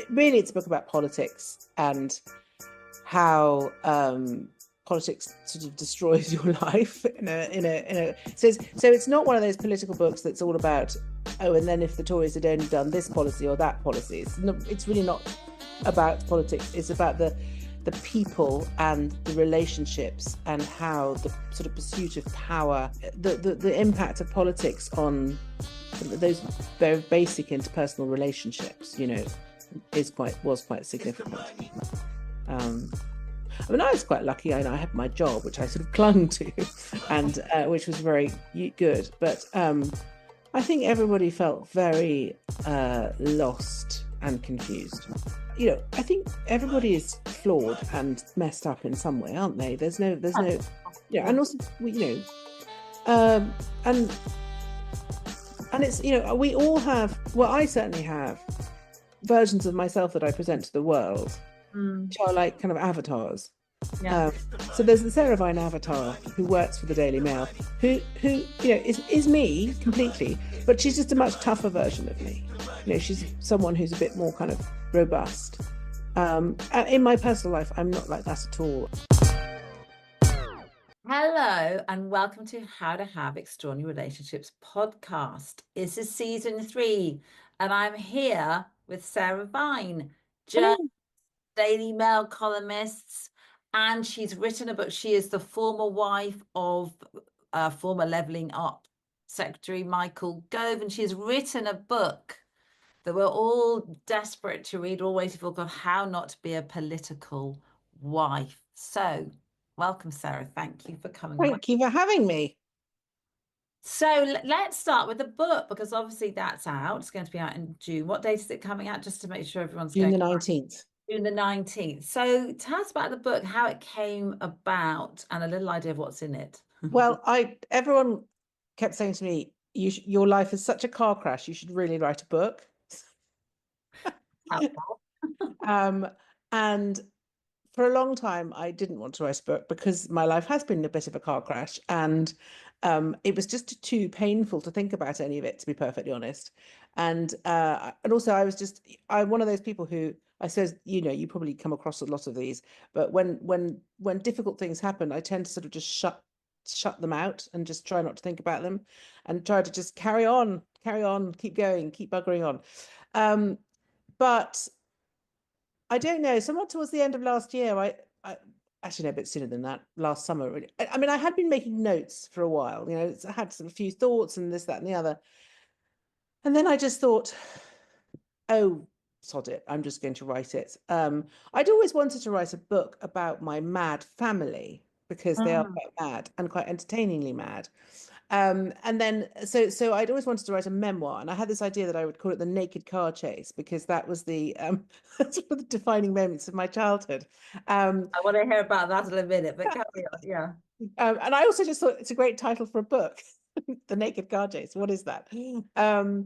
really it's a book about politics and how politics sort of destroys your life so it's not one of those political books that's all about, oh, and then if the Tories had only done this policy or that policy. It's really not about politics. It's about the people and the relationships and how the sort of pursuit of power, the impact of politics on those very basic interpersonal relationships, was quite significant. I mean, I was quite lucky. I had my job, which I sort of clung to, and which was very good. But I think everybody felt very lost and confused. I think everybody is flawed and messed up in some way, aren't they? There's no, and also, and it's, we all have, well, I certainly have versions of myself that I present to the world, which are like kind of avatars. Yeah. So there's the Sarah Vine avatar who works for the Daily Mail, who is me completely, but she's just a much tougher version of me. She's someone who's a bit more kind of robust. In my personal life, I'm not like that at all. Hello and welcome to How to Have Extraordinary Relationships podcast. This is season 3 and I'm here with Sarah Vine, Daily Mail columnists, and she's written a book. She is the former wife of former Levelling Up Secretary Michael Gove, and she's written a book that we're all desperate to read, all waiting for, called How Not to Be a Political Wife. So welcome, Sarah. Thank you for coming. Thank you for having me. So let's start with the book, because obviously that's out. It's going to be out in June. What date is it coming out, just to make sure everyone's June the 19th. June the 19th. So tell us about the book, how it came about, and a little idea of what's in it. Well, everyone kept saying to me, your life is such a car crash, you should really write a book. And for a long time, I didn't want to write a book because my life has been a bit of a car crash, and it was just too painful to think about any of it, to be perfectly honest. And also, I'm one of those people who, I suppose, you probably come across a lot of these, but when difficult things happen, I tend to sort of just shut them out and just try not to think about them and try to just carry on, keep going, keep buggering on. But I don't know, somewhat towards the end of last year, I actually no, a bit sooner than that, last summer, really. I mean, I had been making notes for a while, I had a few thoughts and this, that, and the other. And then I just thought, oh, sod it, I'm just going to write it. I'd always wanted to write a book about my mad family, because they are quite mad and quite entertainingly mad. And then so I'd always wanted to write a memoir, and I had this idea that I would call it The Naked Car Chase, because that was that's one of the defining moments of my childhood. I want to hear about that in a minute, but carry on. Yeah. And I also just thought it's a great title for a book. The Naked Car Chase, what is that? But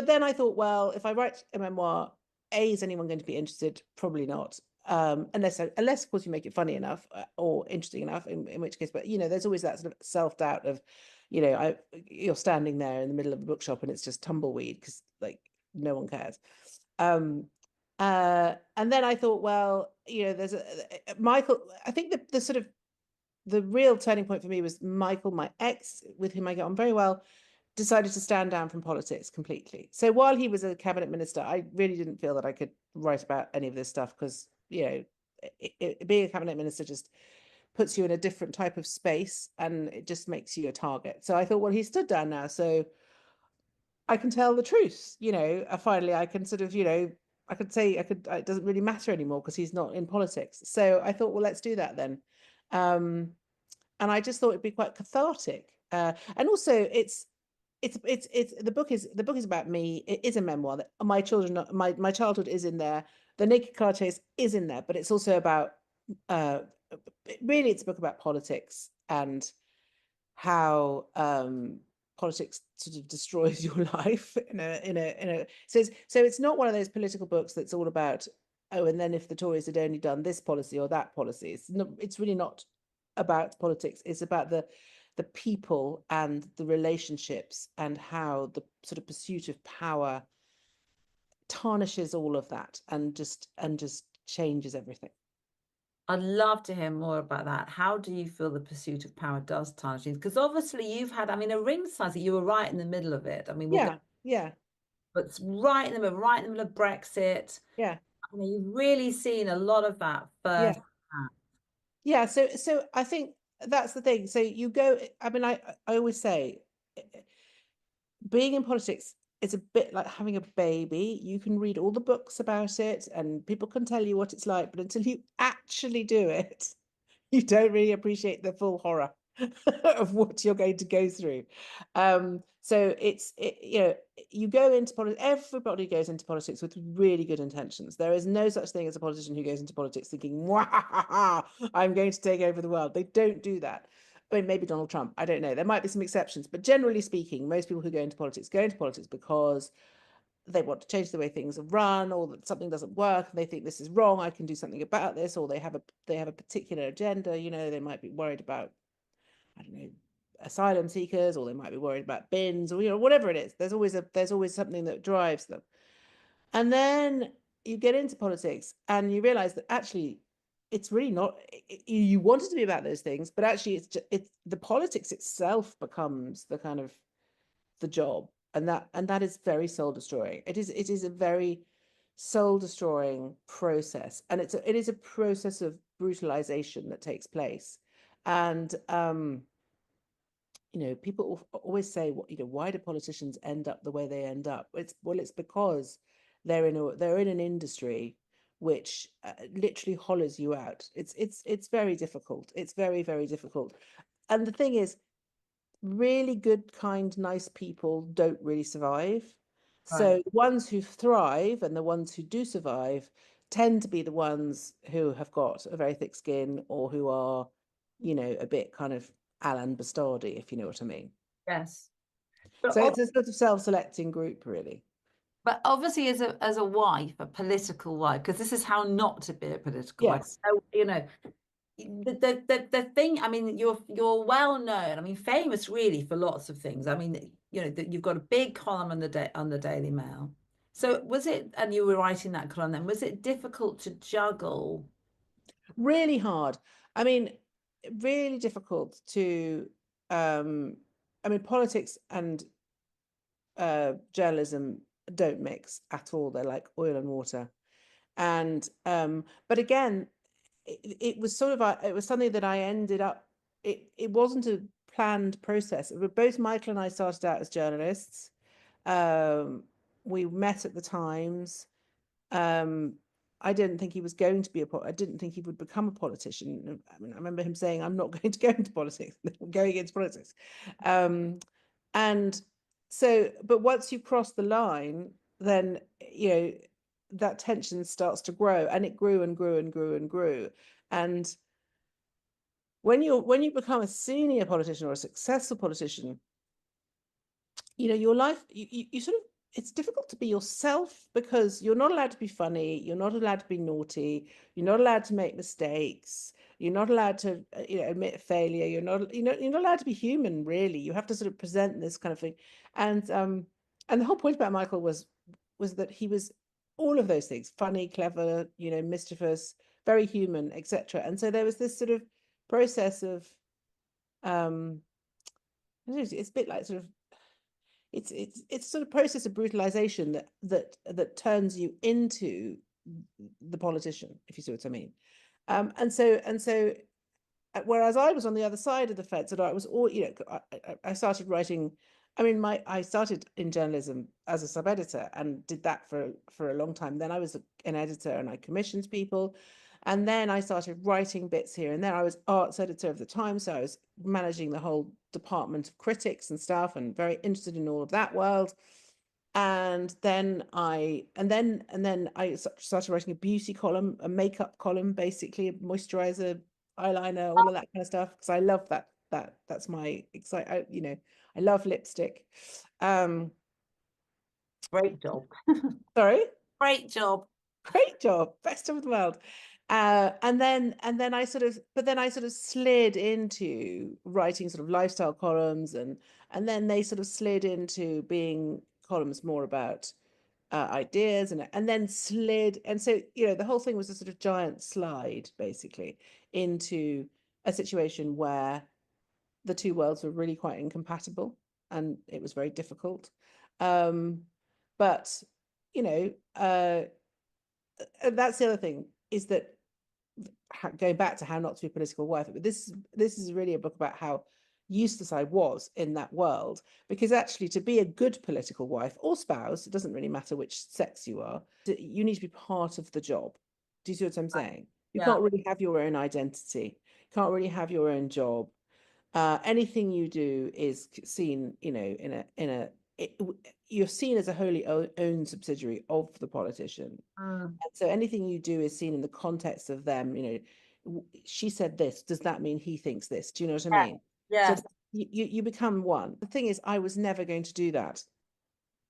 then I thought, well, if I write a memoir, is anyone going to be interested? Probably not. Unless of course you make it funny enough or interesting enough, in which case, but there's always that sort of self-doubt of, you're standing there in the middle of a bookshop and it's just tumbleweed because like no one cares. And then I thought, well, there's Michael. I think the real turning point for me was Michael, my ex, with whom I get on very well, decided to stand down from politics completely. So while he was a cabinet minister, I really didn't feel that I could write about any of this stuff, because being a cabinet minister just puts you in a different type of space and it just makes you a target. So I thought, well, he stood down now, so I can tell the truth. Finally I can sort of, I could say, it doesn't really matter anymore because he's not in politics. So I thought, well, let's do that then. And I just thought it'd be quite cathartic. And also the book is about me. It is a memoir that my childhood is in there. The Naked Car Chase is in there, but it's also about really it's a book about politics and how politics sort of destroys your life so it's not one of those political books that's all about, oh, and then if the Tories had only done this policy or that policy. It's really not about politics. It's about the people and the relationships and how the sort of pursuit of power tarnishes all of that and just changes everything. I'd love to hear more about that. How do you feel the pursuit of power does tarnish things? Because obviously you've had, I mean, a ring size, you were right in the middle of it. I mean, we'll go, Yeah. but it's right in the middle, right in the middle of Brexit. Yeah. I mean, you've really seen a lot of that Yeah. first. Yeah. So I think that's the thing. So you go, I mean, I always say being in politics is a bit like having a baby. You can read all the books about it and people can tell you what it's like, but until you actually do it, you don't really appreciate the full horror of what you're going to go through. So you go into politics, everybody goes into politics with really good intentions. There is no such thing as a politician who goes into politics thinking, wow, I'm going to take over the world. They don't do that. I mean, maybe Donald Trump, I don't know. There might be some exceptions, but generally speaking, most people who go into politics because they want to change the way things are run, or that something doesn't work and they think this is wrong, I can do something about this, or they have a particular agenda. They might be worried about, I don't know, asylum seekers, or they might be worried about bins, or whatever it is. There's always something that drives them. And then you get into politics and you realize that actually it's really not, you want it to be about those things, but actually it's the politics itself becomes the kind of the job, and that is very soul destroying. It is a very soul destroying process, and it is a process of brutalization that takes place. And people always say, why do politicians end up the way they end up? It's because they're in an industry which literally hollows you out. It's very difficult. It's very, very difficult. And the thing is, really good, kind, nice people don't really survive. So Right. the ones who thrive and the ones who do survive tend to be the ones who have got a very thick skin, or who are, a bit kind of Alan Bastardy, if you know what I mean. Yes. So it's a sort of self-selecting group, really. But obviously, as a wife, a political wife, because this is how not to be a political wife. Yes. So, the thing. I mean, you're well known. I mean, famous really for lots of things. I mean, you've got a big column on the Daily Mail. So was it? And you were writing that column then. Was it difficult to juggle? Really hard. I mean, really difficult to. I mean, politics and journalism don't mix at all. They're like oil and water. And but again, it was sort of it was something that I ended up. It wasn't a planned process. Both Michael and I started out as journalists. We met at the Times. I didn't think he was going to be I didn't think he would become a politician. I mean, I remember him saying, "I'm not going to go into politics. I'm going into politics." And so, but once you cross the line, then that tension starts to grow, and it grew and grew and grew and grew. And when you become a senior politician or a successful politician, your life, you sort of, it's difficult to be yourself, because you're not allowed to be funny, you're not allowed to be naughty, you're not allowed to make mistakes, you're not allowed to admit failure, you're not allowed to be human, really. You have to sort of present this kind of thing. And the whole point about Michael was that he was all of those things: funny, clever, mischievous, very human, etc. And so there was this sort of process of it's a bit like sort of, it's sort of process of brutalization that turns you into the politician, if you see what I mean. And so whereas I was on the other side of the fence, and I was all, I started writing. I mean, I started in journalism as a sub editor and did that for a long time. Then I was an editor and I commissioned people. And then I started writing bits here and there. I was arts editor of the Times, so I was managing the whole department of critics and stuff, and very interested in all of that world. And then I started writing a beauty column, a makeup column, basically a moisturizer, eyeliner, all of that kind of stuff, because I love that. That's my I love lipstick. Great job. Sorry. Great job. Great job, best of the world. And then I sort of slid into writing sort of lifestyle columns, and then they sort of slid into being columns more about ideas and then slid. And so, you know, the whole thing was a sort of giant slide, basically, into a situation where the two worlds were really quite incompatible and it was very difficult. But, you know, that's the other thing, is that going back to how not to be a political wife, but this is really a book about how useless I was in that world, because actually to be a good political wife or spouse, it doesn't really matter which sex you are, you need to be part of the job. Do you see what I'm saying? You can't really have your own identity, can't really have your own job. Anything you do is seen, you know, you're seen as a wholly owned subsidiary of the politician. And so anything you do is seen in the context of them, you know, she said this, does that mean he thinks this? Do you know what I mean? Yeah. So you become one. The thing is, I was never going to do that.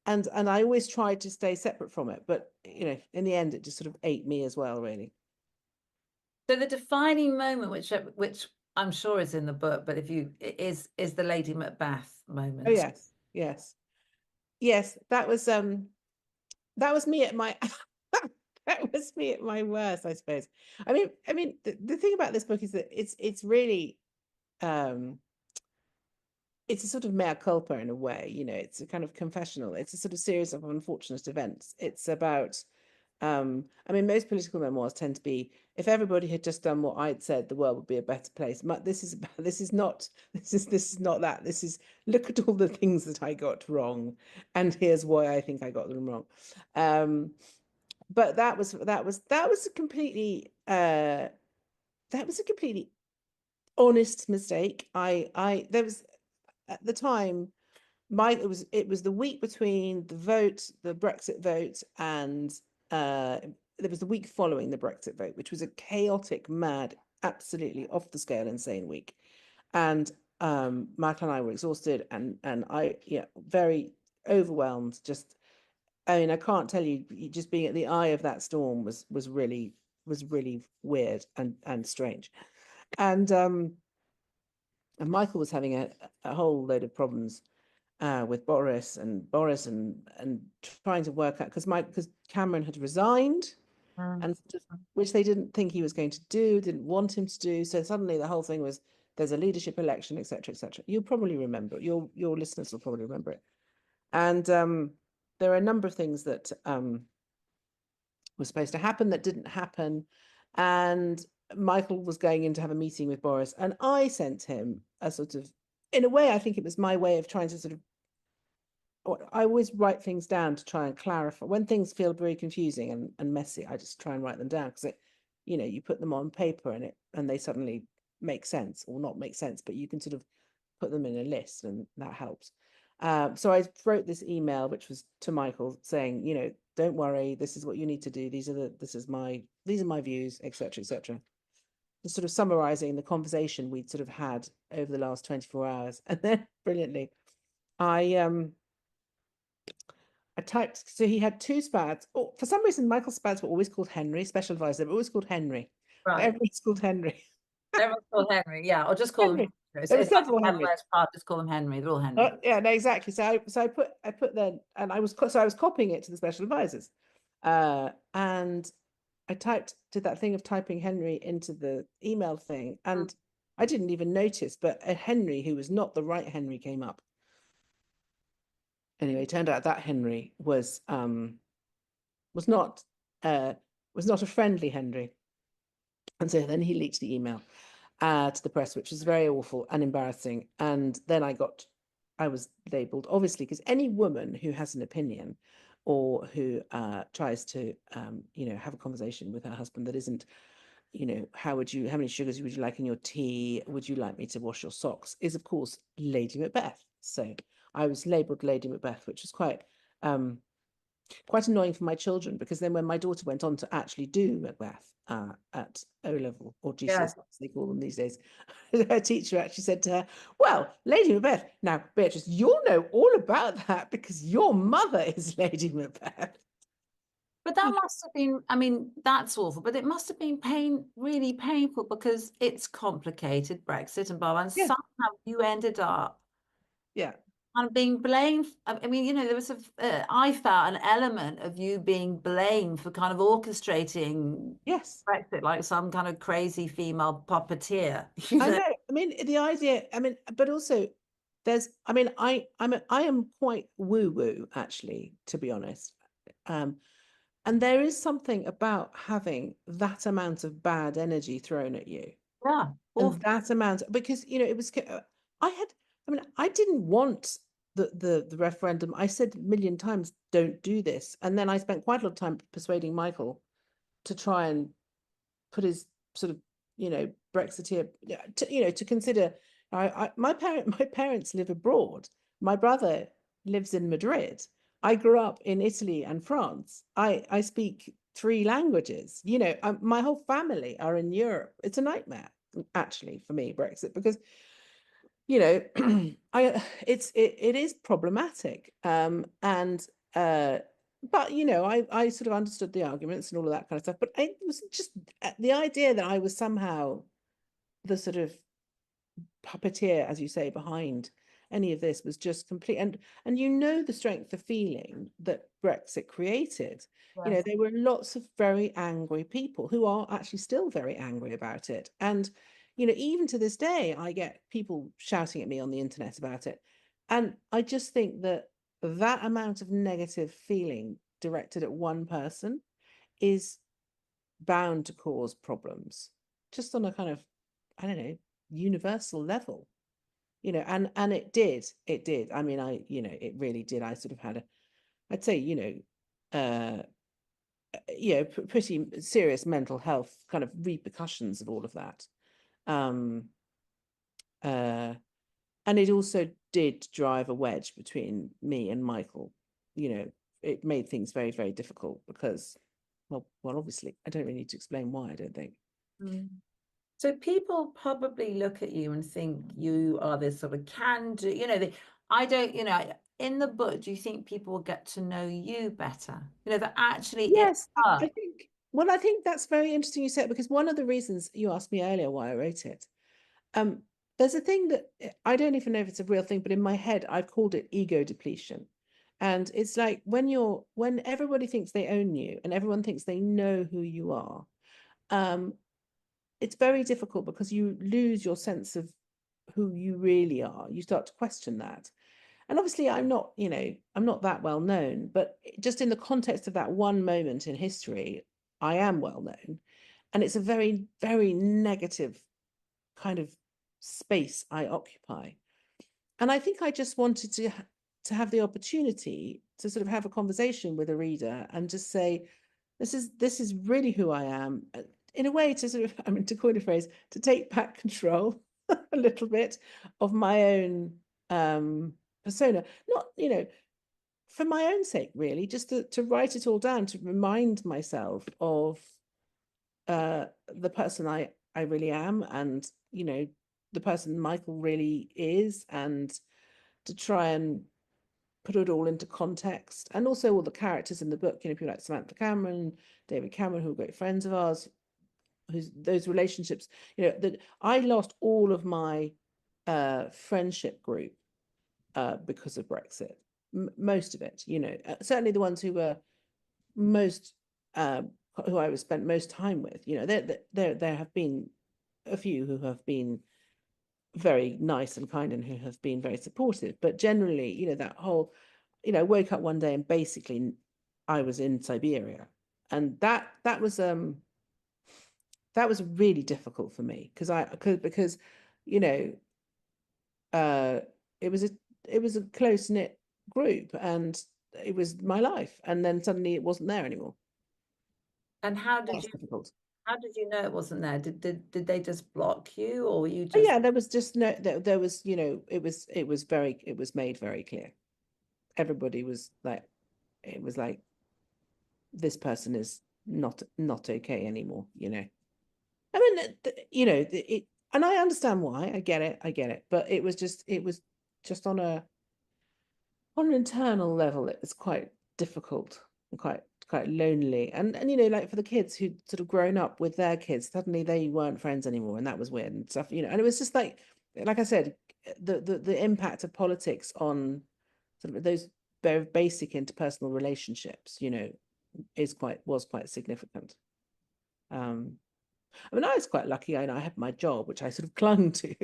And I always tried to stay separate from it. But, you know, in the end, it just sort of ate me as well, really. So the defining moment, which I'm sure is in the book, but is the Lady Macbeth moment. Oh, yes, yes. Yes, that was me at my that was me at my worst, I suppose. I mean, the thing about this book is that it's really it's a sort of mea culpa in a way, you know, it's a kind of confessional. It's a sort of series of unfortunate events. It's about I mean, most political memoirs tend to be, if everybody had just done what I'd said, the world would be a better place. But this is not that. This is, look at all the things that I got wrong, and here's why I think I got them wrong. But that was a completely honest mistake. There was, at the time, it was the week between the Brexit vote, and there was the week following the Brexit vote, which was a chaotic, mad, absolutely off the scale, insane week. And Michael and I were exhausted, and I, yeah, very overwhelmed. Just, I mean, I can't tell you, just being at the eye of that storm was really weird and strange. And Michael was having a whole load of problems with Boris and trying to work out, because Cameron had resigned, and which they didn't think he was going to do, didn't want him to do. So suddenly the whole thing was, there's a leadership election, etc., etc. You'll probably remember it. Your listeners will probably remember it. And there are a number of things that were supposed to happen that didn't happen. And Michael was going in to have a meeting with Boris, and I sent him a sort of, in a way, I think it was my way of trying to sort of, I always write things down to try and clarify. When things feel very confusing and messy, I just try and write them down, because it, you know, you put them on paper and they suddenly make sense, or not make sense, but you can sort of put them in a list, and that helps. So I wrote this email, which was to Michael, saying, you know, don't worry, this is what you need to do. These are my views, etc., etc. Just sort of summarizing the conversation we'd sort of had over the last 24 hours. And then brilliantly, I typed, so he had two SPADs. Oh, for some reason, Michael's SPADs were always called Henry, special advisor, but always called Henry. Right. Everyone's called Henry. Everyone's called Henry, yeah, or just call Henry. them Henry. There were several Henrys. Just call them Henry. They're all Henry. Yeah, no, exactly. So I put then, and I was copying it to the special advisors, and I did that thing of typing Henry into the email thing, and I didn't even notice, but a Henry who was not the right Henry came up. Anyway, it turned out that Henry was not a friendly Henry, and so then he leaked the email to the press, which was very awful and embarrassing. And then I was labelled, obviously, because any woman who has an opinion, or who tries to you know, have a conversation with her husband that isn't, you know, how many sugars would you like in your tea, would you like me to wash your socks, is of course Lady Macbeth. So I was labelled Lady Macbeth, which was quite annoying for my children, because then when my daughter went on to actually do Macbeth at O level, or GCSE, as they call them these days, her teacher actually said to her, well, Lady Macbeth, now Beatrice, you'll know all about that because your mother is Lady Macbeth. But that must have been, I mean, that's awful, but it must have been really painful, because it's complicated, Brexit and blah, and somehow you ended up And being blamed. I mean, you know, there was I felt an element of you being blamed for kind of orchestrating Yes. Brexit like some kind of crazy female puppeteer. I know. I mean, the idea, I mean, but also I mean, I am quite woo-woo, actually, to be honest. And there is something about having that amount of bad energy thrown at you. Yeah, And awful. that amount, because, you know, I mean, I didn't want the referendum. I said a million times, don't do this. And then I spent quite a lot of time persuading Michael to try and put his sort of, you know, Brexiteer, you know, to consider. My parents live abroad. My brother lives in Madrid. I grew up in Italy and France. I speak 3 languages. You know, my whole family are in Europe. It's a nightmare, actually, for me, Brexit, because, you know, it is problematic. And but, you know, I sort of understood the arguments and all of that kind of stuff, but it was just the idea that I was somehow the sort of puppeteer, as you say, behind any of this was just complete. And you know, the strength of feeling that Brexit created. You know, Yes. there were lots of very angry people who are actually still very angry about it. And, you know, even to this day, I get people shouting at me on the internet about it. And I just think that that amount of negative feeling directed at one person is bound to cause problems, just on a kind of, I don't know, universal level. You know, and it did. I mean, you know, it really did. I sort of had I'd say, you know, you know, pretty serious mental health kind of repercussions of all of that. Um, uh, and it also did drive a wedge between me and Michael. You know, it made things very, very difficult because, well, obviously, I don't really need to explain why, I don't think. Mm. So people probably look at you and think you are this sort of can do, you know, I don't, you know, in the book, do you think people will get to know you better? You know, that actually it Yes, I works. think, well, I think that's very interesting you said, because one of the reasons you asked me earlier why I wrote it, um, there's a thing that I don't even know if it's a real thing, but in my head, I've called it ego depletion. And it's like when everybody thinks they own you and everyone thinks they know who you are, um, it's very difficult because you lose your sense of who you really are. You start to question that. And obviously, I'm not, you know, I'm not that well known, but just in the context of that one moment in history, I am well known. And it's a very, very negative kind of space I occupy. And I think I just wanted to have the opportunity to sort of have a conversation with a reader and just say, this is really who I am, in a way to sort of, I mean, to coin a phrase, to take back control a little bit of my own persona. Not, you know, for my own sake, really, just to write it all down, to remind myself of the person I really am, and, you know, the person Michael really is, and to try and put it all into context, and also all the characters in the book, you know, people like Samantha Cameron, David Cameron, who are great friends of ours, who's those relationships, you know, that I lost all of my friendship group because of Brexit. Most of it, you know, certainly the ones who were most uh, who I was spent most time with, you know, there have been a few who have been very nice and kind and who have been very supportive, but generally, you know, that whole, you know, woke up one day and basically I was in Siberia, and that was really difficult for me because you know, uh it was a close knit group, and it was my life, and then suddenly it wasn't there anymore. And That's difficult. how did you know it wasn't there? Did they just block you or you But just yeah, there was just no there was, you know, it was made very clear. Everybody was like, it was like, this person is not okay anymore, you know. I mean, you know, it, and I understand why. I get it, but it was just on an internal level, it was quite difficult and quite lonely. And you know, like for the kids who'd sort of grown up with their kids, suddenly they weren't friends anymore, and that was weird and stuff, you know. And it was just like I said, the impact of politics on sort of those very basic interpersonal relationships, you know, was quite significant. I mean, I was quite lucky. I had my job, which I sort of clung to,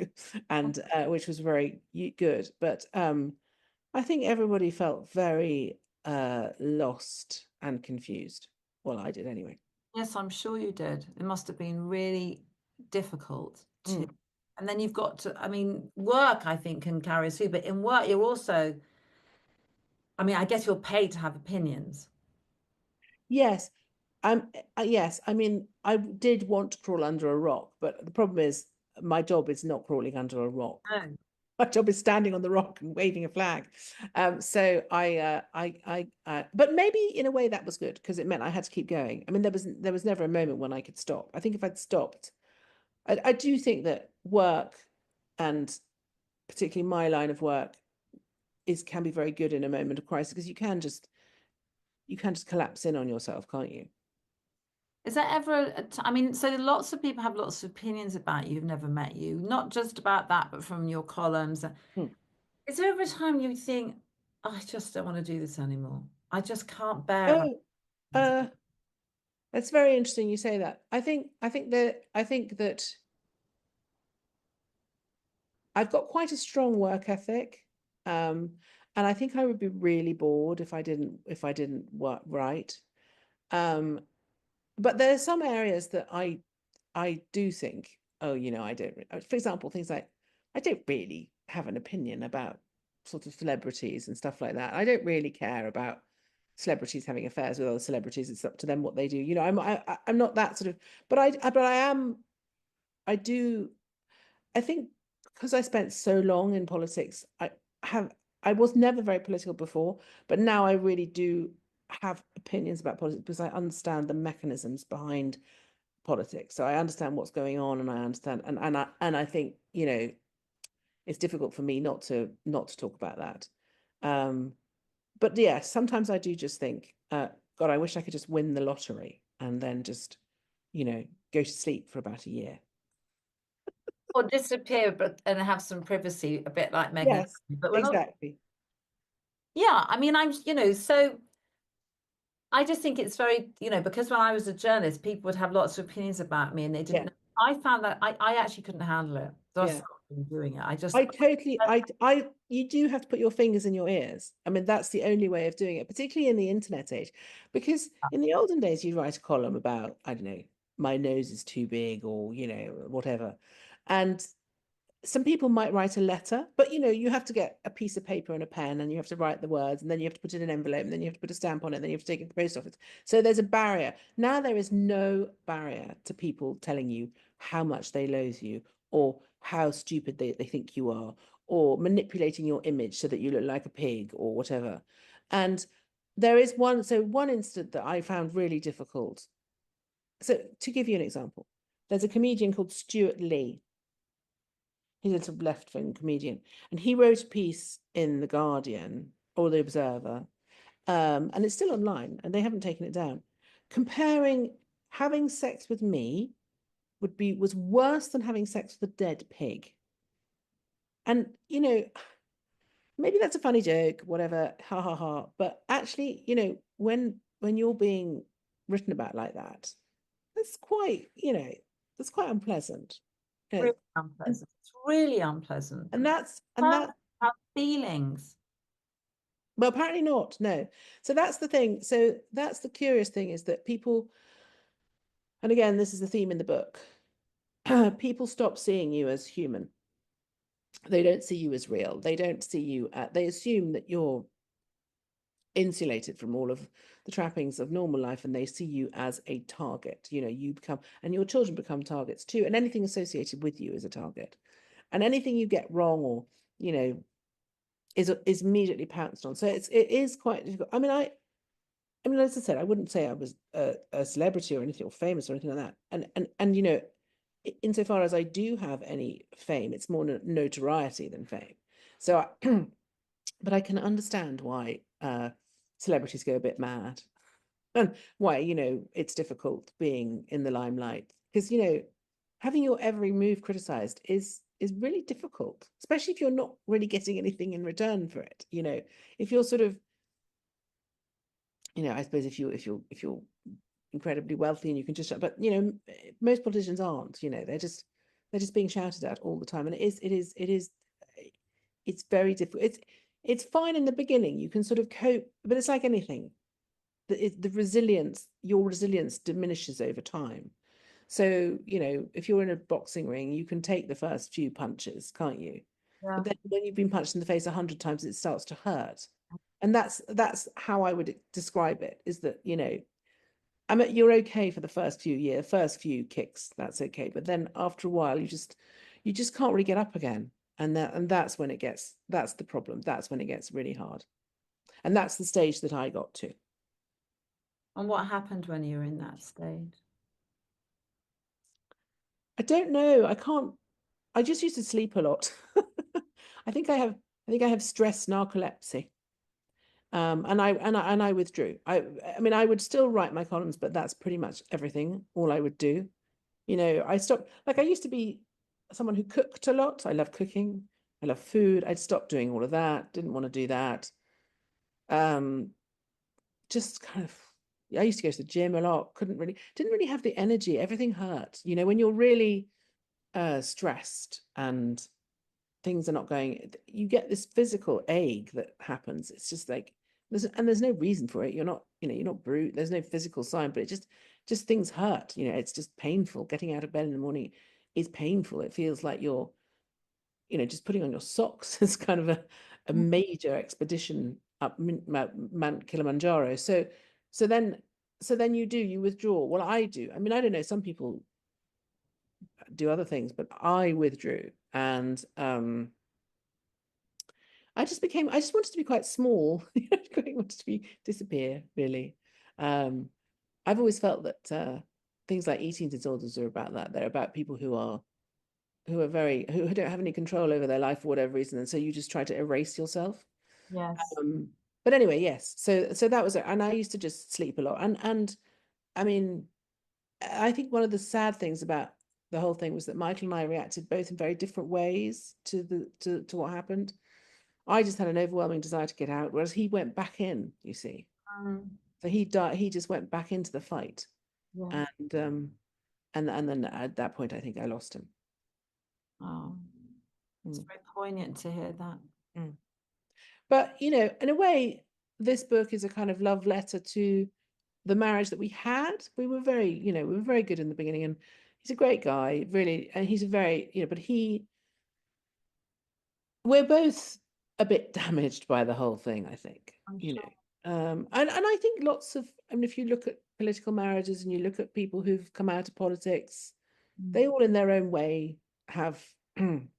and which was very good. But I think everybody felt very lost and confused. Well, I did anyway. Yes, I'm sure you did. It must have been really difficult to. And then you've got to, I mean, work, I think, can carry us through, but in work, you're also, I mean, I guess you're paid to have opinions. Yes. Yes, I mean, I did want to crawl under a rock, but the problem is my job is not crawling under a rock. Oh. My job is standing on the rock and waving a flag. So but maybe in a way that was good because it meant I had to keep going. I mean, there was never a moment when I could stop. I think if I'd stopped, I do think that work, and particularly my line of work, can be very good in a moment of crisis because you can just collapse in on yourself, can't you? Is there ever I mean, so lots of people have lots of opinions about you who've never met you, not just about that, but from your columns. Is there ever a time you think, I just don't want to do this anymore? I just can't bear it. Oh, it's very interesting you say that. I think that I've got quite a strong work ethic. And I think I would be really bored if I didn't work right. But there are some areas that I do think, oh, you know, I don't, for example, things like I don't really have an opinion about sort of celebrities and stuff like that. I don't really care about celebrities having affairs with other celebrities. It's up to them what they do. You know, I'm not that sort of, but I do, I think because I spent so long in politics, I was never very political before, but now I really do have opinions about politics because I understand the mechanisms behind politics. So I understand what's going on, and I understand, and I think, you know, it's difficult for me not to talk about that. But yeah, sometimes I do just think, God, I wish I could just win the lottery and then just, you know, go to sleep for about a year. Or disappear, but and have some privacy, a bit like Meghan. Yes, But we're not. exactly. Yeah, I mean, I'm, you know, so I just think it's very, you know, because when I was a journalist, people would have lots of opinions about me and they didn't Yeah. know. I found that I actually couldn't handle it. So I Yeah. stopped doing it. I just, I totally, you do have to put your fingers in your ears. I mean, that's the only way of doing it, particularly in the internet age, because in the olden days, you'd write a column about, I don't know, my nose is too big or, you know, whatever. And some people might write a letter, but, you know, you have to get a piece of paper and a pen and you have to write the words and then you have to put it in an envelope and then you have to put a stamp on it and then you have to take it to the post office. So there's a barrier. Now there is no barrier to people telling you how much they loathe you or how stupid they think you are or manipulating your image so that you look like a pig or whatever. And there is one incident that I found really difficult. So to give you an example, there's a comedian called Stuart Lee. He's a sort of left-wing comedian, and he wrote a piece in The Guardian or The Observer, and it's still online, and they haven't taken it down, comparing having sex with me was worse than having sex with a dead pig. And, you know, maybe that's a funny joke, whatever, ha ha ha. But actually, you know, when you're being written about like that, that's quite, you know, that's quite unpleasant. You know, really unpleasant. It's really unpleasant. and that Have feelings. well, apparently not. No. So that's the thing. So that's the curious thing is that people, and again, this is the theme in the book, people stop seeing you as human. They don't see you as real. They don't see you they assume that you're insulated from all of the trappings of normal life and they see you as a target. You know, you become, and your children become targets too, and anything associated with you is a target. And anything you get wrong or, you know, is immediately pounced on. So it is quite difficult. I mean, as I said, I wouldn't say I was a celebrity or anything or famous or anything like that. And you know, insofar as I do have any fame, it's more notoriety than fame. So, but I can understand why celebrities go a bit mad and why, you know, it's difficult being in the limelight because, you know, having your every move criticized is is really difficult, especially if you're not really getting anything in return for it. You know, if you're sort of, you know, I suppose if you're incredibly wealthy and you can just, but you know, most politicians aren't. You know, they're just being shouted at all the time, and it's very difficult. It's fine in the beginning. You can sort of cope, but it's like anything. The resilience, your resilience diminishes over time. So, you know, if you're in a boxing ring, you can take the first few punches, can't you? Yeah. But then when you've been punched in the face 100 times, it starts to hurt. And that's how I would describe it, is that, you know, you're okay for the first few kicks, that's okay. But then after a while, you just can't really get up again. And that's when that's the problem. That's when it gets really hard. And that's the stage that I got to. And what happened when you were in that stage? I don't know. I just used to sleep a lot. I think I have stress narcolepsy. And I withdrew. I mean, I would still write my columns, but that's pretty much everything, all I would do. You know, I stopped, like I used to be someone who cooked a lot. I love cooking. I love food. I'd stopped doing all of that. Didn't want to do that. Just kind of, I used to go to the gym a lot. Didn't really have the energy. Everything hurt. You know, when you're really stressed and things are not going, you get this physical ache that happens. It's just like there's no reason for it. You're not, you know, you're not brute. There's no physical sign, but it just things hurt. You know, it's just painful. Getting out of bed in the morning is painful. It feels like you're, you know, just putting on your socks is kind of a major expedition up Mount Kilimanjaro. So then you withdraw. Well, I do. I mean, I don't know. Some people do other things, but I withdrew, and I just wanted to be quite small. I wanted to disappear, really. I've always felt that things like eating disorders are about that. They're about people who don't have any control over their life for whatever reason, and so you just try to erase yourself. Yes. But anyway, yes. So that was it. And I used to just sleep a lot. And I mean, I think one of the sad things about the whole thing was that Michael and I reacted both in very different ways to what happened. I just had an overwhelming desire to get out, whereas he went back in, you see. So he died, he just went back into the fight. Yeah. And then at that point I think I lost him. Oh, it's very poignant to hear that. But you know, in a way, this book is a kind of love letter to the marriage that we had. We were very good in the beginning, and he's a great guy, really, and he's a very, you know, but we're both a bit damaged by the whole thing, I think. You know, and I think I mean, if you look at political marriages and you look at people who've come out of politics, they all in their own way have I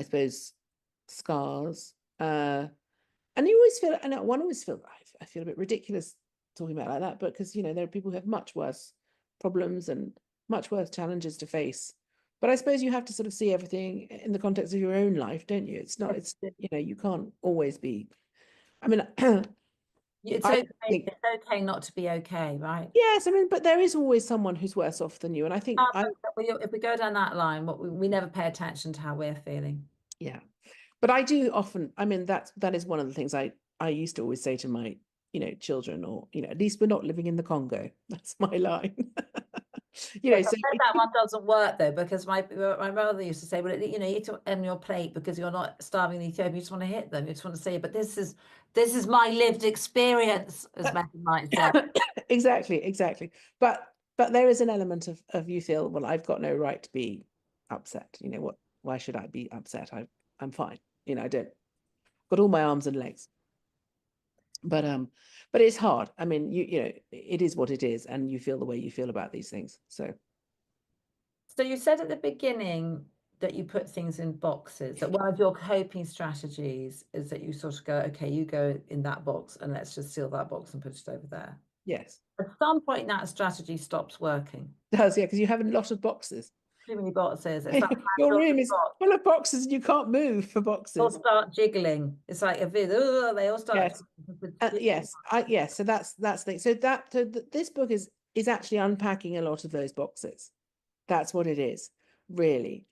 suppose scars. And you always feel, and one always feel, I feel a bit ridiculous talking about it like that, but because, you know, there are people who have much worse problems and much worse challenges to face. But I suppose you have to sort of see everything in the context of your own life, don't you? It's not, it's, you know, you can't always be, I mean, it's okay not to be okay, right? Yes, I mean, but there is always someone who's worse off than you. And I think if we go down that line, we never pay attention to how we're feeling. Yeah. But I do often, I mean, that is one of the things I used to always say to my, you know, children, or, you know, at least we're not living in the Congo. That's my line. You know, so that one doesn't work though, because my mother used to say, well, you know, you eat on your plate because you're not starving in Ethiopia. You just want to hit them. You just want to say, but this is my lived experience, as Macbeth might say. Exactly. But there is an element of you feel, well, I've got no right to be upset. You know, why should I be upset? I'm fine. You know, I don't got all my arms and legs. But it's hard. I mean, you know, it is what it is, and you feel the way you feel about these things. So you said at the beginning that you put things in boxes, that one of your coping strategies is that you sort of go, okay, you go in that box and let's just seal that box and put it over there. Yes. At some point that strategy stops working. It does, yeah, because you have a lot of boxes. Too many boxes. It's like your room is full of boxes and you can't move for boxes. They'll start jiggling. It's like they all start. Yes. Yes. So that's the thing. So this book is actually unpacking a lot of those boxes. That's what it is, really.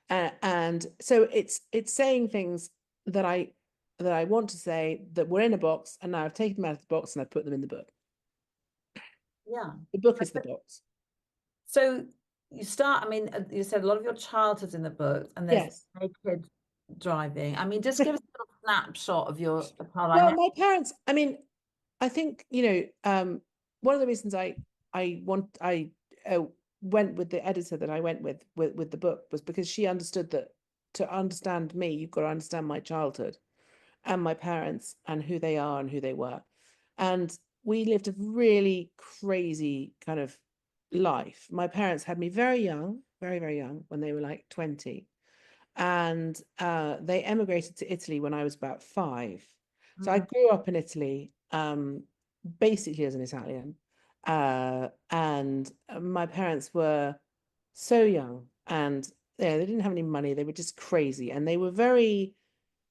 And so it's saying things that I want to say that were in a box, and now I've taken them out of the box and I've put them in the book. Yeah. The book is the box. So you start, I mean, you said a lot of your childhood's in the book, and there's Yes. naked driving. I mean, just give us a little snapshot of your childhood. Well, my parents, I mean, I think, one of the reasons I went with the editor that I went with the book was because she understood that to understand me, you've got to understand my childhood and my parents and who they are and who they were. And we lived a really crazy kind of life. My parents had me very young, very, very young, when they were like 20. And they emigrated to Italy when I was about 5. So I grew up in Italy, basically as an Italian. And my parents were so young, and they didn't have any money. They were just crazy, and they were very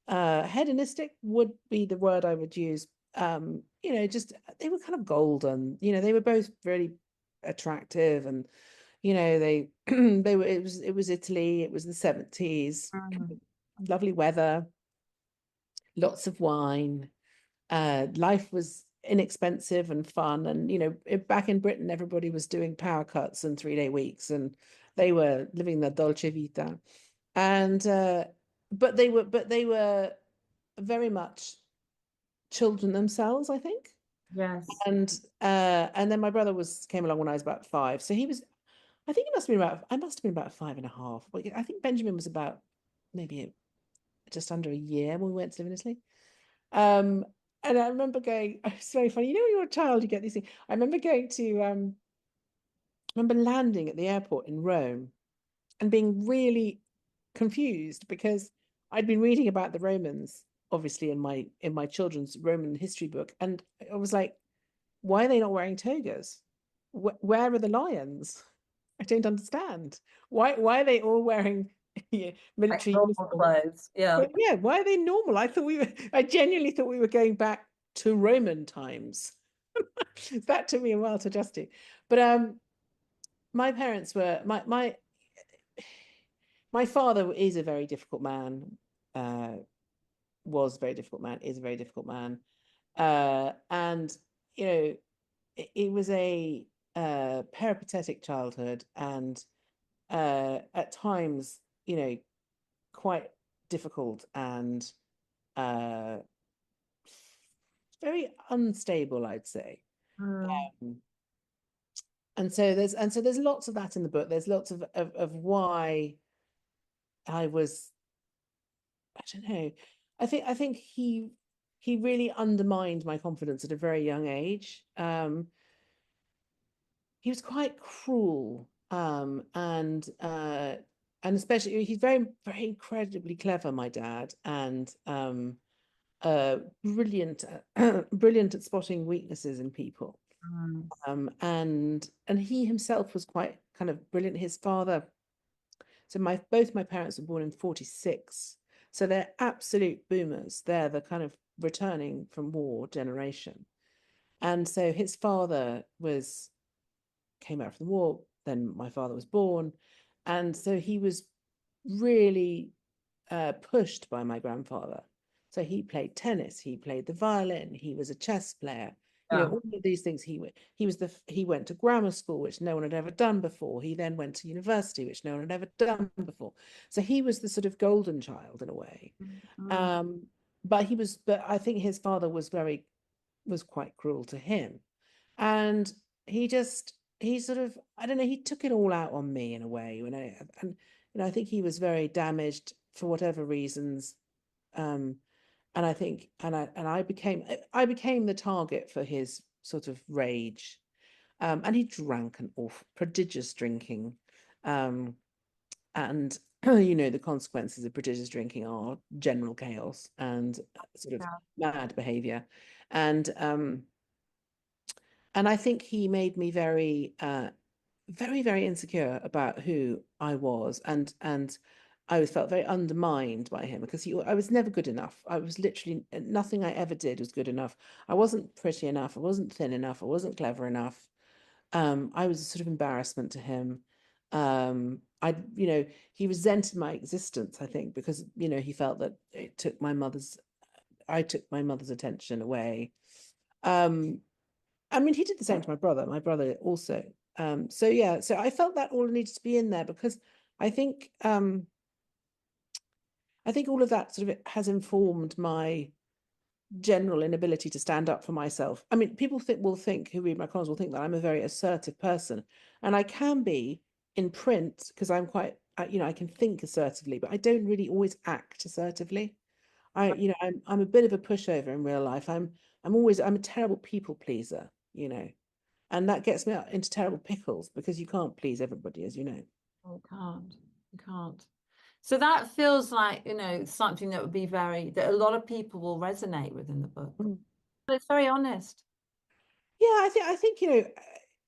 hedonistic would be the word I would use. Just they were kind of golden. They were both really attractive, and they they were. It was Italy. It was the 70s. Lovely weather, lots of wine. Life was inexpensive and fun, and back in Britain, everybody was doing power cuts and 3-day weeks, and they were living the dolce vita. And but they were very much children themselves, I think. Yes. And then my brother came along when I was about 5. So I think I must have been about 5.5. But I think Benjamin was about maybe just under a year when we went to live in Italy. And I remember going, it's very funny, when you're a child, you get these things. I remember landing at the airport in Rome and being really confused because I'd been reading about the Romans, obviously in my children's Roman history book, and I was like, why are they not wearing togas? Where are the lions? I don't understand. Why are they all wearing Like military normal uniform? clothes. Yeah. But yeah, why are they normal? I genuinely thought we were going back to Roman times. That took me a while to adjust to. But my parents were my father is a very difficult man, was a very difficult man, is a very difficult man. And it was a peripatetic childhood, and at times, quite difficult, and uh, very unstable, I'd say. Um, and so there's lots of that in the book. There's lots of why I was, I don't know. I think he really undermined my confidence at a very young age. He was quite cruel, and especially he's very, very incredibly clever, my dad, and brilliant brilliant at spotting weaknesses in people. And he himself was quite kind of brilliant. His father, so both my parents were born in 46, so they're absolute boomers. They're the kind of returning from war generation. And so his father came out from the war, then my father was born, and so he was really pushed by my grandfather. So he played tennis, he played the violin, he was a chess player. All of these things. He went to grammar school, which no one had ever done before. He then went to university, which no one had ever done before. So he was the sort of golden child in a way. But I think his father was quite cruel to him. And he sort of, I don't know, he took it all out on me in a way, and I think he was very damaged for whatever reasons. And I think, and I became the target for his sort of rage. And he drank an awful, prodigious drinking. And the consequences of prodigious drinking are general chaos and sort of mad behavior. And I think he made me very, very, very insecure about who I was, and I always felt very undermined by him because I was never good enough. I was literally, nothing I ever did was good enough. I wasn't pretty enough. I wasn't thin enough. I wasn't clever enough. I was a sort of embarrassment to him. He resented my existence, I think, because, he felt that I took my mother's attention away. He did the same to my brother also. So I felt that all needed to be in there because I think all of that sort of has informed my general inability to stand up for myself. People who read my columns will think that I'm a very assertive person, and I can be in print because I'm quite, I can think assertively, but I don't really always act assertively. I'm a bit of a pushover in real life. I'm a terrible people pleaser, and that gets me into terrible pickles because you can't please everybody, as you know. Oh, you can't. So that feels like, something that would be that a lot of people will resonate with in the book. Mm. But it's very honest. Yeah, I think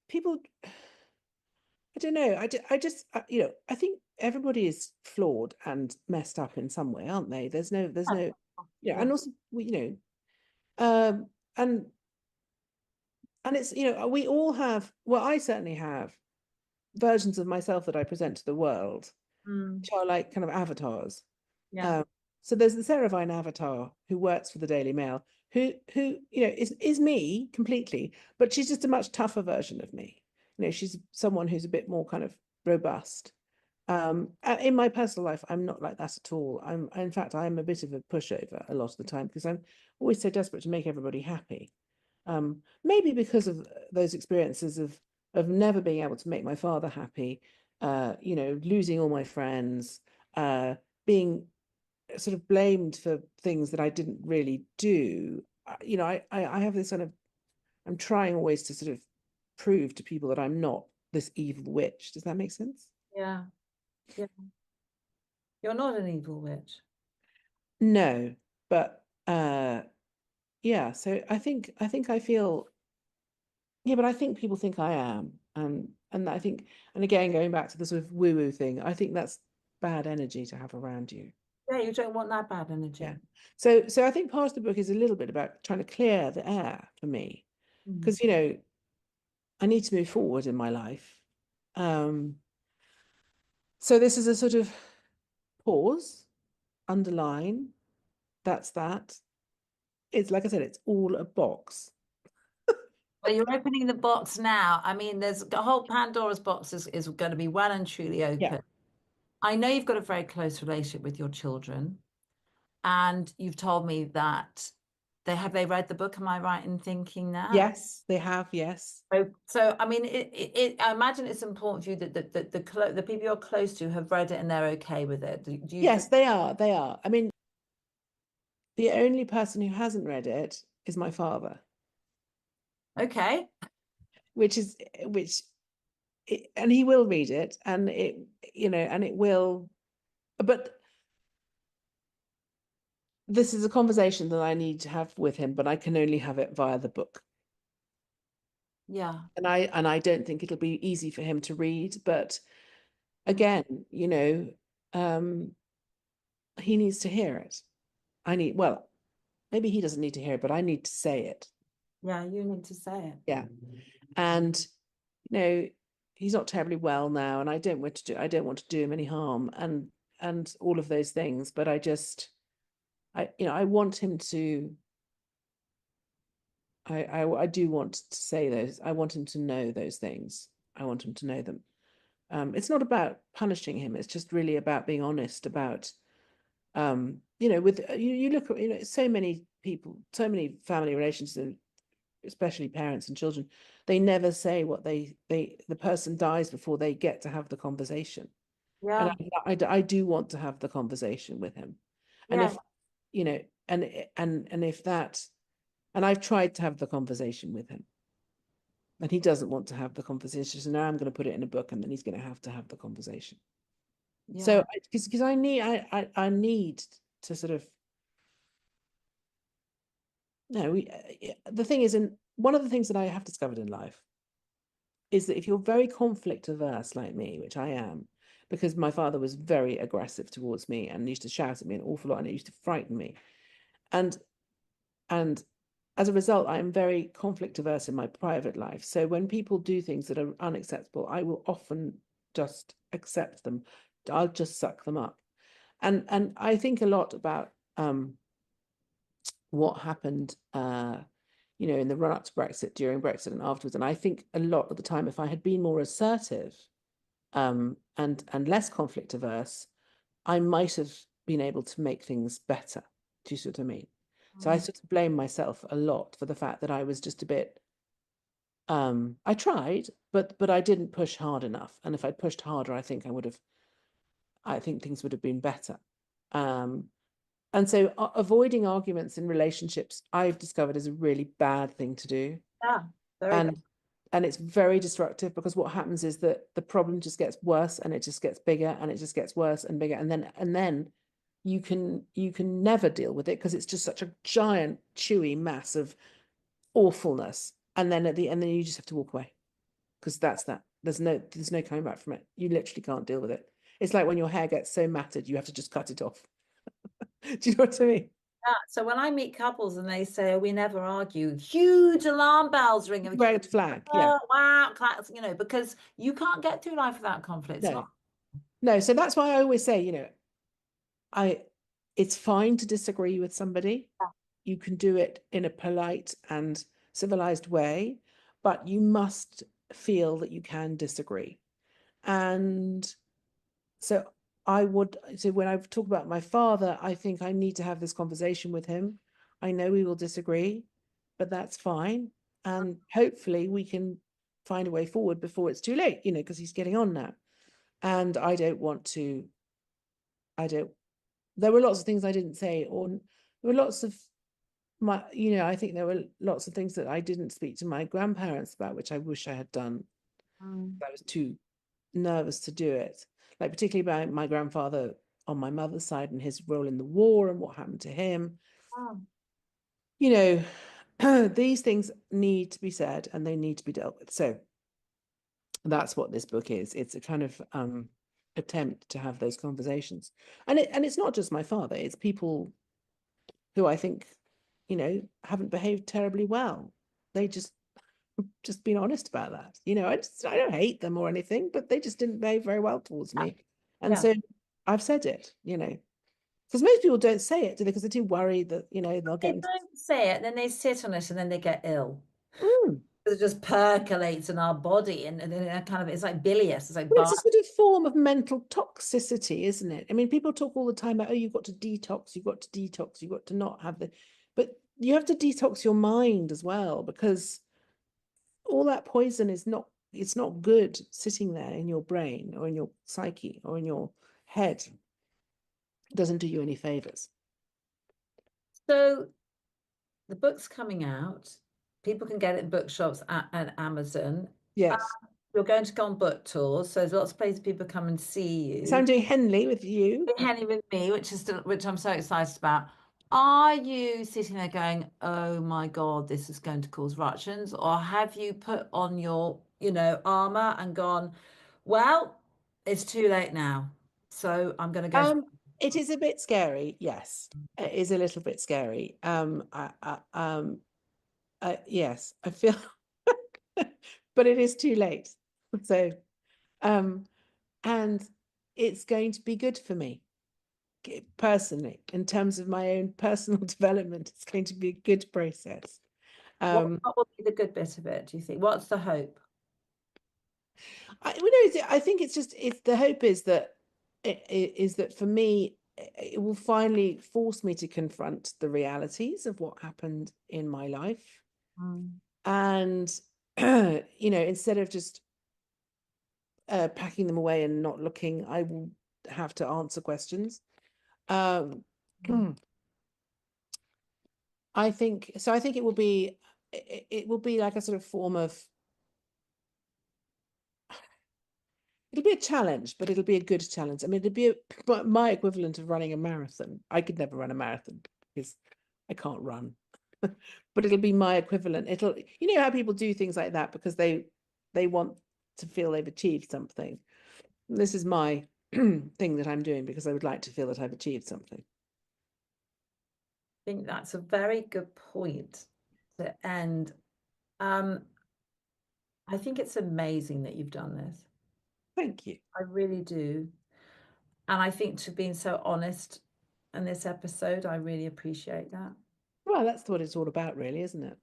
people. I don't know. I think everybody is flawed and messed up in some way, aren't they? There's no, Yeah. and also, um, and it's, we all have. Well, I certainly have versions of myself that I present to the world, which are like kind of avatars. Yeah. So there's the Sarah Vine avatar who works for the Daily Mail, who is me completely, but she's just a much tougher version of me. She's someone who's a bit more kind of robust. In my personal life, I'm not like that at all. In fact, I'm a bit of a pushover a lot of the time because I'm always so desperate to make everybody happy. Maybe because of those experiences of never being able to make my father happy, losing all my friends, being sort of blamed for things that I didn't really do. I have this kind of, I'm trying always to sort of prove to people that I'm not this evil witch. Does that make sense? Yeah. Yeah. You're not an evil witch. No, but yeah. So I think I feel, yeah, but I think people think I am, and I think, and again, going back to the sort of woo-woo thing, I think that's bad energy to have around you. Yeah, you don't want that bad energy. Yeah. So I think part of the book is a little bit about trying to clear the air for me, because I need to move forward in my life. So this is a sort of pause, underline. That's that. It's like I said, it's all a box. Well, you're opening the box now. There's a whole Pandora's box is going to be well and truly open. Yeah. I know you've got a very close relationship with your children, and you've told me that they read the book. Am I right in thinking that? Yes, they have. Yes. So I imagine it's important for you that the people you're close to have read it and they're okay with it. Do you Yes, they are. They are. The only person who hasn't read it is my father. Okay. And he will read it, and it will, but this is a conversation that I need to have with him, but I can only have it via the book. Yeah. And I don't think it'll be easy for him to read, but again, he needs to hear it. Well, maybe he doesn't need to hear it, but I need to say it. Yeah, you need to say it. Yeah. And he's not terribly well now, and I don't want to do him any harm, and all of those things, but I want him to, I do want to say those. I want him to know those things. I want him to know them. It's not about punishing him. It's just really about being honest about, with you look at, so many people, so many family relationships, especially parents and children, they never say what the person dies before they get to have the conversation. Yeah. And I do want to have the conversation with him. And Yeah. if, and if that, and I've tried to have the conversation with him, and he doesn't want to have the conversation. So now I'm going to put it in a book, and then he's going to have the conversation. Yeah. So because I need to sort of, no, the thing is, one of the things that I have discovered in life is that if you're very conflict averse like me, which I am, because my father was very aggressive towards me and used to shout at me an awful lot, and it used to frighten me, and as a result, I am very conflict averse in my private life. So when people do things that are unacceptable, I will often just accept them. I'll just suck them up. And I think a lot about what happened in the run-up to Brexit, during Brexit and afterwards. And I think a lot of the time, if I had been more assertive and less conflict averse, I might have been able to make things better. Do you see what I mean? So I sort of blame myself a lot for the fact that I was just a bit I tried, but I didn't push hard enough. And if I'd pushed harder, I think things would have been better. And so avoiding arguments in relationships, I've discovered, is a really bad thing to do. Yeah, very bad. And it's very destructive, because what happens is that the problem just gets worse, and it just gets bigger, and it just gets worse and bigger. And then you can never deal with it, because it's just such a giant, chewy mass of awfulness. And then then you just have to walk away, because that's that. There's no coming back from it. You literally can't deal with it. It's like when your hair gets so matted, you have to just cut it off. Do you know what I mean? Yeah. So when I meet couples and they say, oh, we never argue, huge alarm bells ring. Red flag, yeah. Wow, because you can't get through life without conflict. No. So that's why I always say, it's fine to disagree with somebody. Yeah. You can do it in a polite and civilized way, but you must feel that you can disagree. And so when I talk about my father, I think I need to have this conversation with him. I know we will disagree, but that's fine. And hopefully we can find a way forward before it's too late, because he's getting on now. And there were lots of things I didn't say, or there were lots of I think there were lots of things that I didn't speak to my grandparents about, which I wish I had done. I was too nervous to do it. Like particularly about my grandfather on my mother's side and his role in the war and what happened to him. These things need to be said, and they need to be dealt with. So that's what this book is. It's a kind of attempt to have those conversations. And it's not just my father, it's people who I think, haven't behaved terribly well. They just been honest about that. I don't hate them or anything, but they just didn't behave very well towards me. And so I've said it, because most people don't say it, do they? Because they're too worried that, they'll get. They don't say it, then they sit on it, and then they get ill. It just percolates in our body, and it's like bilious. It's like it's a sort of form of mental toxicity, isn't it? I mean, people talk all the time about, oh, you've got to detox, you've got to not have but you have to detox your mind as well, because all that poison it's not good sitting there in your brain or in your psyche or in your head. It doesn't do you any favors. So the book's coming out. People can get it in bookshops and Amazon. Yes. You're going to go on book tours, so there's lots of places people come and see you. So I'm doing Henley with you. Henley with me, which I'm so excited about. Are you sitting there going, oh my God, this is going to cause ructions? Or have you put on your, armor and gone, well, it's too late now, so I'm going to go. It is a bit scary. Yes, it is a little bit scary. Yes, I feel, but it is too late. So, and it's going to be good for me personally, in terms of my own personal development. It's going to be a good process. What will be the good bit of it, do you think? What's the hope? I think the hope is that for me, it will finally force me to confront the realities of what happened in my life. And, instead of just packing them away and not looking, I will have to answer questions. I think it will be like a sort of form of, it'll be a challenge, but it'll be a good challenge. I mean, it'll be my equivalent of running a marathon. I could never run a marathon because I can't run, but it'll be my equivalent. How people do things like that because they want to feel they've achieved something. This is my thing that I'm doing because I would like to feel that I've achieved something. I think that's a very good point to end. I think it's amazing that you've done this. Thank you. I really do. And I think to being so honest in this episode, I really appreciate that. Well, that's what it's all about, really, isn't it?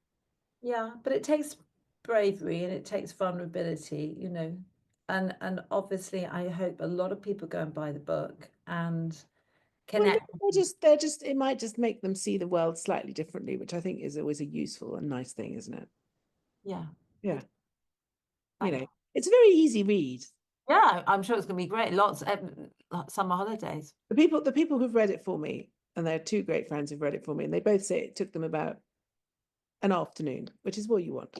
Yeah, but it takes bravery and it takes vulnerability, you know. And obviously I hope a lot of people go and buy the book and Well, connect. they're just, it might just make them see the world slightly differently, which I think is always a useful and nice thing, isn't it? Yeah. Yeah. You Thank know, it's a very easy read. Yeah, I'm sure it's going to be great. Lots summer holidays. The people who've read it for me, and there are two great friends who've read it for me, and they both say it took them about an afternoon, which is what you want.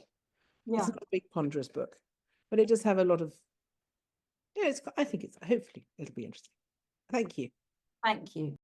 Yeah. It's not a big ponderous book, but it does have a lot of, yeah, I think it's, hopefully it'll be interesting. Thank you. Thank you.